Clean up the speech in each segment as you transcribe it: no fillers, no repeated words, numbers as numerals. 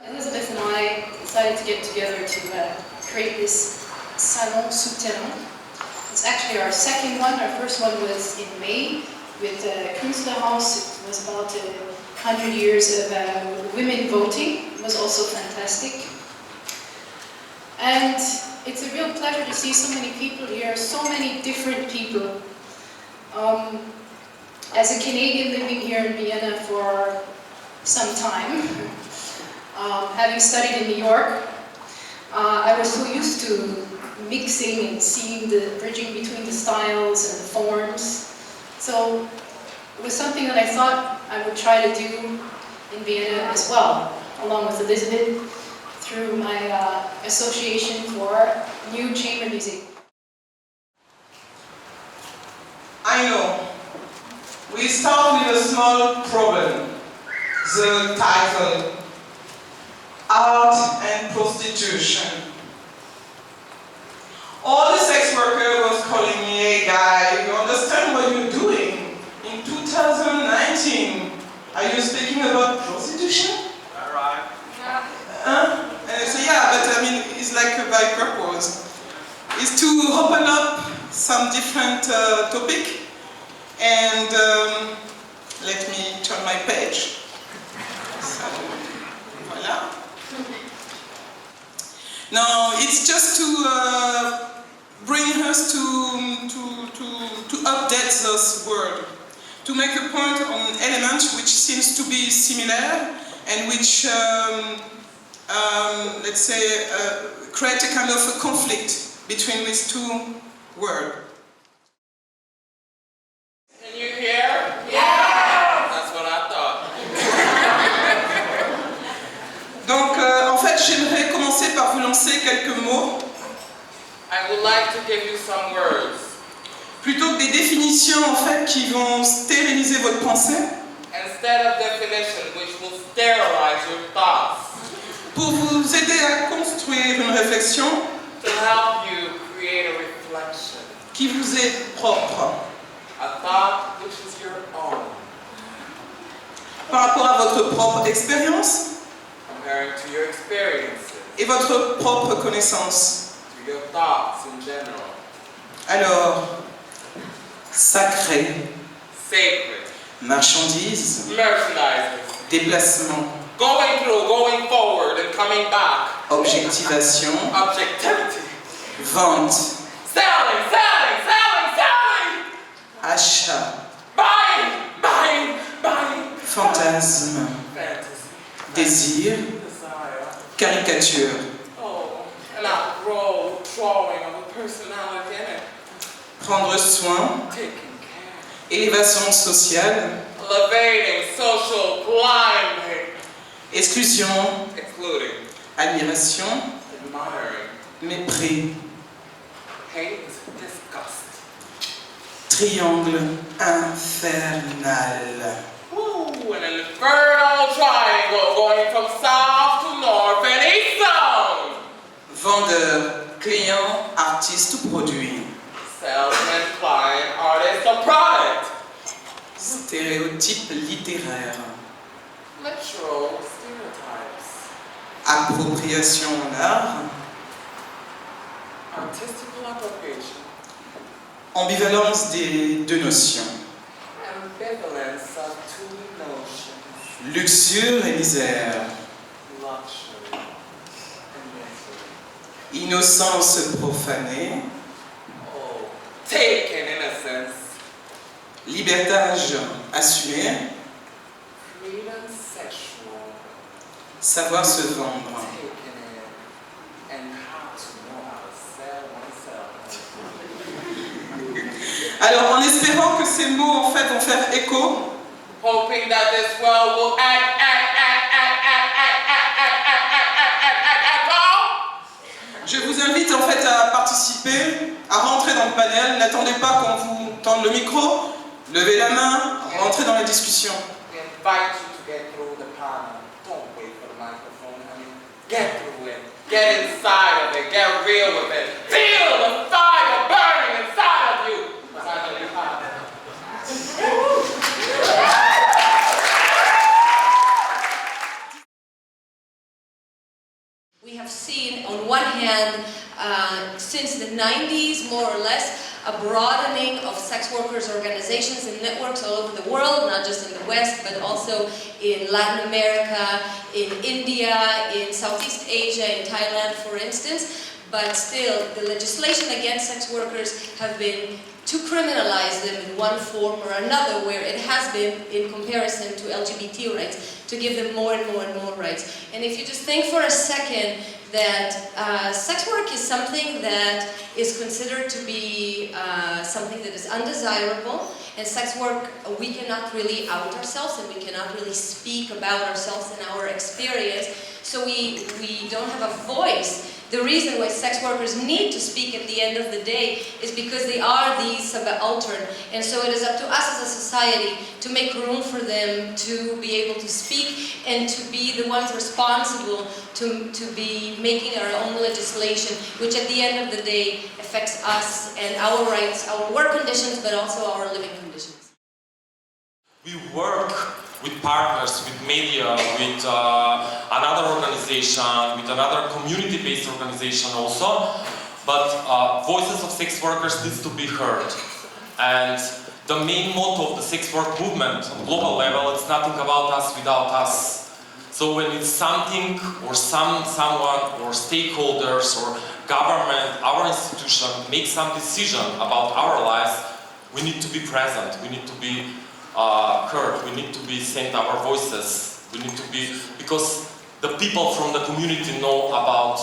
Elisabeth and I decided to get together to create this Salon Souterrain. It's actually our second one. Our first one was in May with Kunstlerhaus. It was about 100 years of women voting. It was also fantastic. And it's a real pleasure to see so many people here, so many different people. As a Canadian living here in Vienna for some time, having studied in New York, I was so used to mixing and seeing the bridging between the styles and the forms. So it was something that I thought I would try to do in Vienna as well, along with Elisabeth, through my association for new chamber music. I know. We start with a small problem. The title, Art and Prostitution. All the sex worker was calling me, "Hey guy, you understand what you're doing? In 2019, are you speaking about prostitution?" Alright. And I say, yeah, but I mean, it's like by purpose. It's to open up some different topic. And let me turn my page. So, voilà. Now, it's just to bring us to update this word, to make a point on elements which seems to be similar and which, let's say, create a kind of a conflict between these two words. Can you hear? Yeah! That's what I thought. Donc, en fait, j'aimerais commencer par vous lancer quelques mots. I would like to give you some words. Plutôt que des définitions, en fait, qui vont stériliser votre pensée. Instead of definition, which will sterilize your thoughts. Pour vous aider à construire une réflexion. To help you create a reflection. Qui vous est propre. A thought which is your own. Par rapport à votre propre expérience. Comparing to your experiences. Et votre propre connaissance. To your thoughts in general. Alors, sacré. Sacred. Marchandise. Merchandising. Déplacement. Going through, going forward and coming back. Objectivation. Objectivity. Vente. Selling, selling, selling, selling. Achat. Buying, buying, buying. Fantasme. Fantasy. Désir. Desire. Caricature. Oh, and a raw drawing of a personality in it. Prendre soin. Taking care. Élévation sociale. Elevating, social climbing. Exclusion. Excluding. Admiration. Admiring. Mépris. Hate, disgust. Triangle infernal. Ooh, an infernal triangle going from south to north and east zone. Vendeur, client, artiste ou produit. Salesman, client, artist, or product. Stéréotype littéraire. Literal stereotypes. Appropriation en art. Artistical appropriation. Ambivalence des deux notions. Ambivalence of two notions. Luxure et misère. Luxury and misery. Innocence profanée. Oh, taken innocence. Libertage assumé. Freedom sexual. Savoir se vendre. Taken in. And how to know how to sell oneself. Alors, en espérant que ces mots, en fait, vont faire écho, Hoping that this world will je vous invite, en fait, à participer, à rentrer dans le panel. N'attendez pas qu'on vous tende le micro. Levez la main, rentrez dans la discussion. We invite you to get through the panel. Don't wait for the microphone. I mean, get through it. Get inside of it. Get real with it. Feel the fire burning inside of you. Because I know you have it. since the 90s, more or less, a broadening of sex workers' organizations and networks all over the world, not just in the West, but also in Latin America, in India, in Southeast Asia, in Thailand, for instance. But still, the legislation against sex workers have been to criminalize them in one form or another, where it has been, in comparison to LGBT rights, to give them more and more and more rights. And if you just think for a second that sex work is something that is considered to be something that is undesirable, and sex work, we cannot really out ourselves, and we cannot really speak about ourselves and our experience, so we don't have a voice. The reason why sex workers need to speak at the end of the day is because they are these subaltern, and so it is up to us as a society to make room for them to be able to speak and to be the ones responsible to be making our own legislation, which at the end of the day affects us and our rights, our work conditions, but also our living conditions. We work with partners, with media, with another organization, with another community-based organization also, but voices of sex workers needs to be heard. And the main motto of the sex work movement on global level, it's nothing about us without us. So when it's something or someone or stakeholders or government, our institution makes some decision about our lives, we need to be present, we need to be heard, we need to be sent our voices, we need to be, because the people from the community know about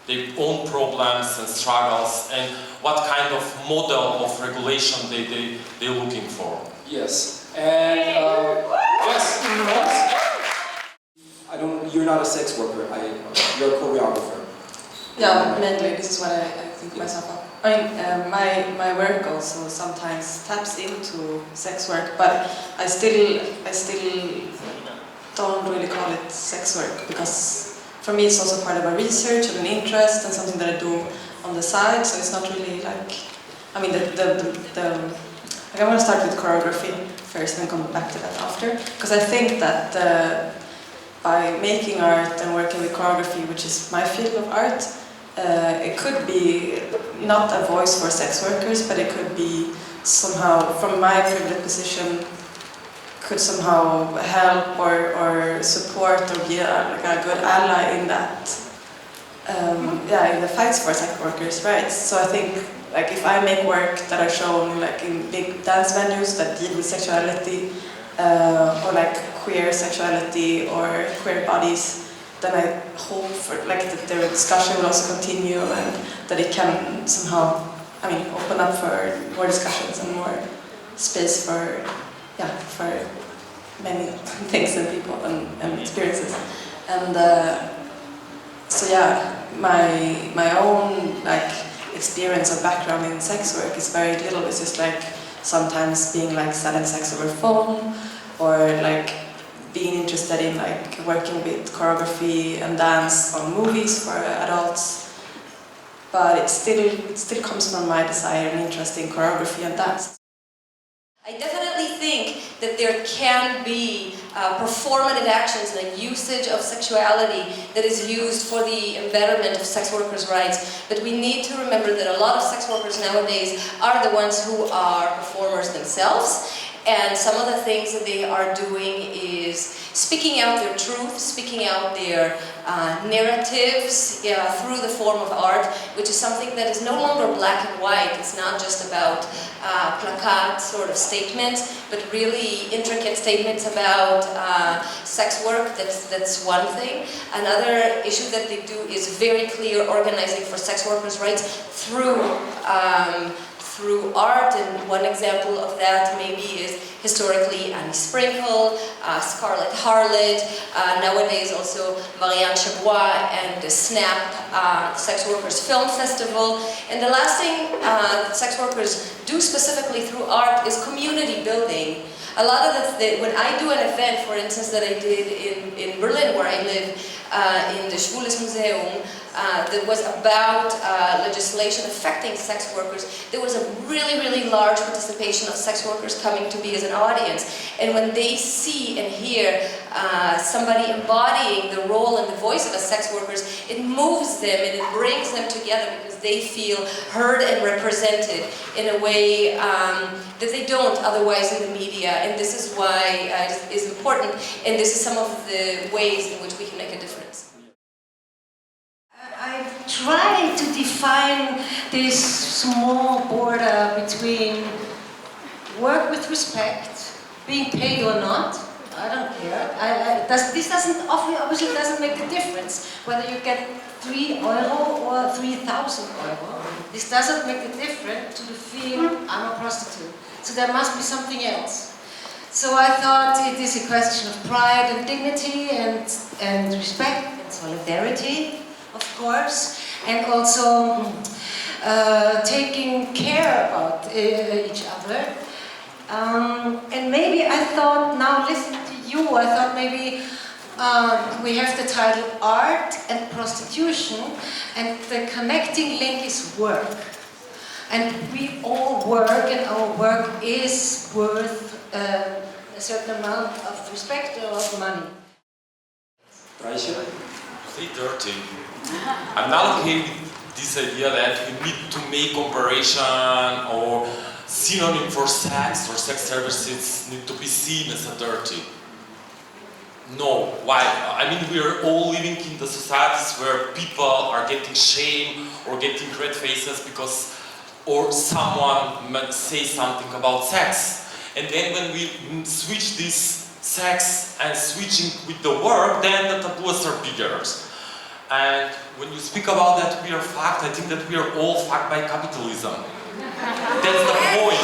their own problems and struggles and what kind of model of regulation they're looking for. Yes, and yes. You're not a sex worker, you're a choreographer. Yeah, mainly this is what I think myself of. I mean, my work also sometimes taps into sex work, but I still don't really call it sex work, because for me it's also part of a research and an interest and something that I do on the side. So it's not really like, I mean, I want to start with choreography first and come back to that after, because I think that by making art and working with choreography, which is my field of art, it could be not a voice for sex workers, but it could be somehow, from my privileged position, could somehow help or support or be like a good ally in that, in the fights for sex workers' rights. So I think, like, if I make work that are shown like in big dance venues that deal with sexuality, or like queer sexuality or queer bodies, then I hope for like that their discussion will also continue and that it can somehow, open up for more discussions and more space for many things and people and experiences. And my own like experience or background in sex work is very little. It's just like sometimes being like selling sex over phone, or like being interested in like working with choreography and dance on movies for adults. But it still comes from my desire and interest in choreography and dance. I definitely think that there can be performative actions and a usage of sexuality that is used for the embetterment of sex workers' rights. But we need to remember that a lot of sex workers nowadays are the ones who are performers themselves. And some of the things that they are doing is speaking out their truth, speaking out their narratives through the form of art, which is something that is no longer black and white. It's not just about placard sort of statements, but really intricate statements about sex work. That's one thing. Another issue that they do is very clear organizing for sex workers' rights through art, and one example of that maybe is historically Annie Sprinkle, Scarlet Harlot, nowadays also Marianne Chabois and the SNAP Sex Workers Film Festival. And the last thing that sex workers do specifically through art is community building. A lot of when I do an event, for instance, that I did in Berlin, where I live, in the Schwules Museum, that was about legislation affecting sex workers, there was a really, really large participation of sex workers coming to be as an audience. And when they see and hear somebody embodying the role and the voice of a sex workers, it moves them and it brings them together because they feel heard and represented in a way that they don't otherwise in the media. And this is why it is important, and this is some of the ways in which we can make a difference. I try to define this small border between work with respect, being paid or not. I don't care. This doesn't obviously doesn't make the difference whether you get €3 or 3,000 euro. This doesn't make the difference to the feel I'm a prostitute. So there must be something else. So I thought it is a question of pride and dignity and respect and solidarity, of course, and also taking care about each other. And maybe I thought, now listening to you, I thought maybe we have the title Art and Prostitution, and the connecting link is work. And we all work, and our work is worth a certain amount of respect or of money. Say dirty. I'm not okay with this idea that we need to make operation or synonym for sex or sex services need to be seen as a dirty. No, why? I mean, we are all living in the societies where people are getting shame or getting red faces because or someone might say something about sex. And then when we switch this sex and switching with the work, then the taboos are bigger. And when you speak about that we are fucked, I think that we are all fucked by capitalism. That's the point.